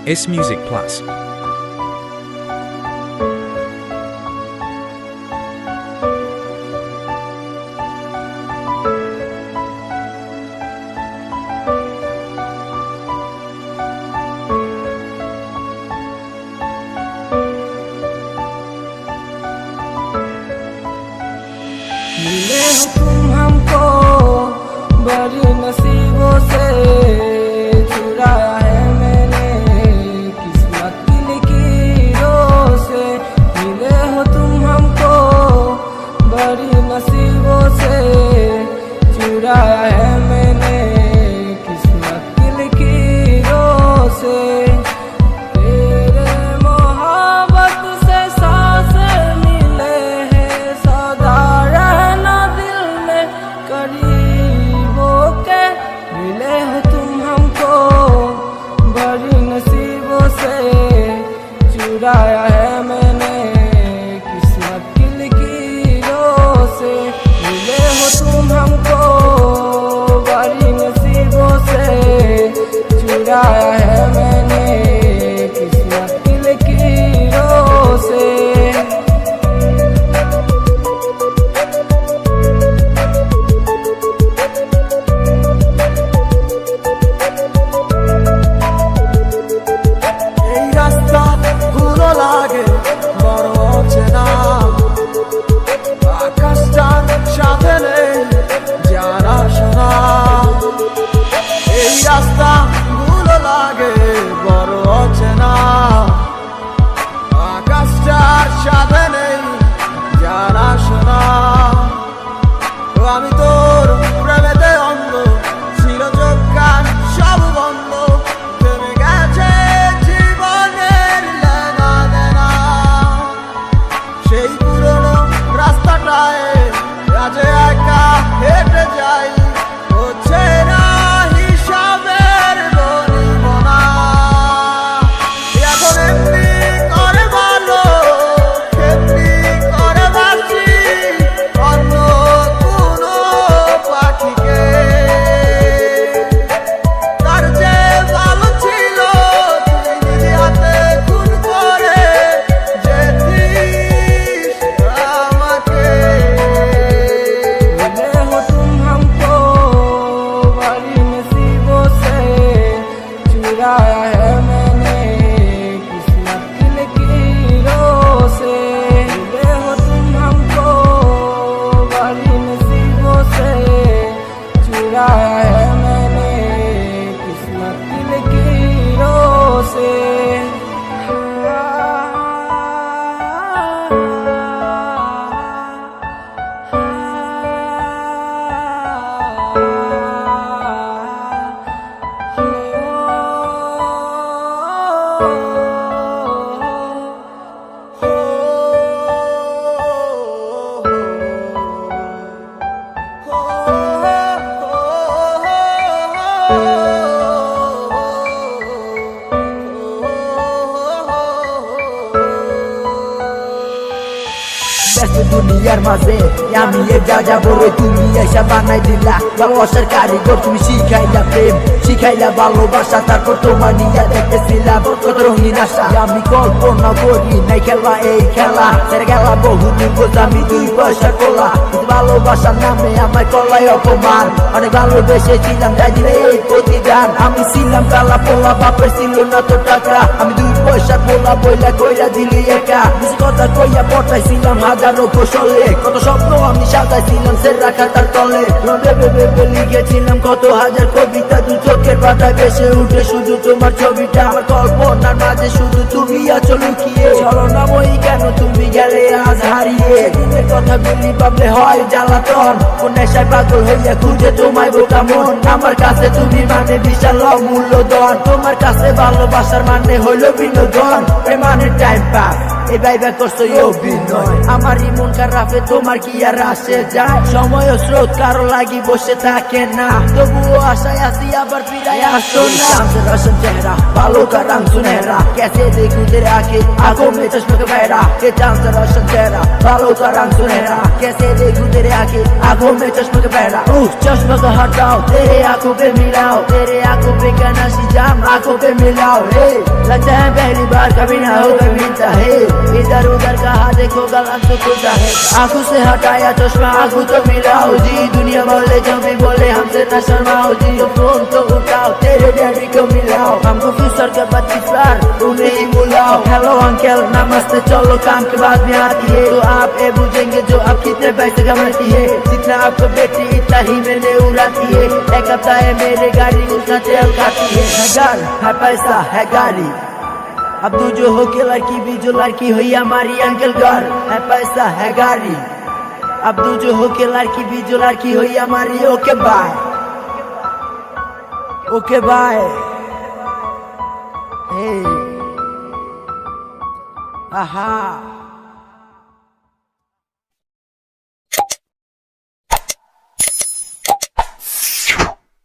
S Music Plus. मिले हो तुम हमको बड़ी नसीबों से, चुराया है मैंने किस्मत की लकीरों से। मिले हो तुम हमको बड़ी नसीबों से, चुराया है मैंने किस्मत की लकीरों से। मिले हो तुम हमको बड़ी नसीबों से, चुराया है मैंने किस्मत की लकीरों से। मिले हो तुम हमको बड़ी नसीबों से, चुराया है मैंने किस्मत की लकीरों से। রাস্তাগুলো লাগে বড় অচেনা, আকাশটার সাথে নেই জানা শোনা। আমি তোর প্রেমেতে অন্ধ, ছিল চোখ কান সব বন্ধ, থেমে গেছে জীবনের লেনা দেনা। সেই পুরনো রাস্তাটায় আজ একা হেঁটে যাই, হচ্ছে না चुराया है मैंने किस्मत की लकीरों से। मिले हो तुम हमको बड़ी नसीबों से, चुराया है मैंने किस्मत की लकीरों से। দুনিয়ার মাঝে আমি যা যাবো রে, তুমি এসে বানাই দিলা ভালোবাসার কারিগর। তুমি শিখাইলা প্রেম, শিখাইলা ভালোবাসা, তারপর তোমার নিয়ে দেখতেছিলাম কত রঙিন আশা। আমি কল্পনা করি নাই খেলা এই খেলা, সেরে গেলা বহু দিন আমি 2 পয়সা কোলা। ভালোবাসার নামে আমার কলাই অপমান, অনেক ভালোবেসেছিলাম তাই দিলে এই প্রতিদান। আমি ছিলাম কালা পোলা, বাপের ছিল না তো টাকা, আমি 2 পয়সা পোলা বইলা কইরা দিলি একা। বেশি কথা কইয়া পটাইছিলাম হাজারো কৌশলে, কত স্বপ্ন আমি সাজাইছিলাম সে রাখা তার তলে। ভেবে লিখেছিলাম কত হাজার কবিতা, 2 চোখের পাতায় ভেসে উঠে শুধু তোমার ছবিটা। আমার কল্পনার মাঝে শুধু তুমি আছো লুকিয়ে, চলো না বই কেন তুমি গেলে আজ হারিয়ে। দিনের কথা বলি ভাবলে হয় জ্বালাতন, কোন নেশায় পাগল হইয়া খুঁজে তোমায় বোকা মন। আমার কাছে তুমি মানে বিশাল অমূল্য ধন, তোমার কাছে ভালোবাসার মানে হইল বিনোদন। মানে টাইম পাস এই ভাইবা করছো অভিনয় আমারই মন খারাপে তোমার কি আর আসে যায় সময় ও স্রোত কারো লাগি বসে থাকে না তবুও আশায় আসি আবার ফিরায় আসো না शाम से रोशन चेहरा बालों का रंग सुनहरा कैसे देखूं तेरे आके आंखों में चश्मे का बहरा के चांद से रोशन चेहरा बालों का रंग सुनहरा कैसे देखूं तेरे आके आंखों में चश्मे का बहरा चश्मे को हटाओ तेरे आंखों पे मिलाओ तेरे आंखों पे क्या नशी जाम आंखों पे मिलाओ हे लगता है पहली बार कभी ना हो कभी मिलता है इधर उधर कहा देखो गलत तो खुदा है आंखों से हटाया चश्मा आंखों तो मिलाओ जी दुनिया बोले जो भी बोले हमसे न शर्माओ जी फोन तो उठाओ तेरे डैडी को मिलाओ हमको फ्यूचर के 25 बार उन्हें ही बुलाओ हेलो अंकल नमस्ते चलो काम के बाद में आती है तो आप ये बुझेंगे जो आप कितने पैसे कमाती है जितना आपको बेटी इतना ही मैंने उड़ाती है एक हफ्ता है मेरे गाड़ी उसका तेल खाती है घर है पैसा है गाड़ी अब तू जो हो के लड़की भी जो लड़की हुई हमारी अंकल घर है पैसा है गाड़ी अब तू जो हो के लड़की भी जो लड़की हुई हमारी ओके बाय ओके बाय हे आहा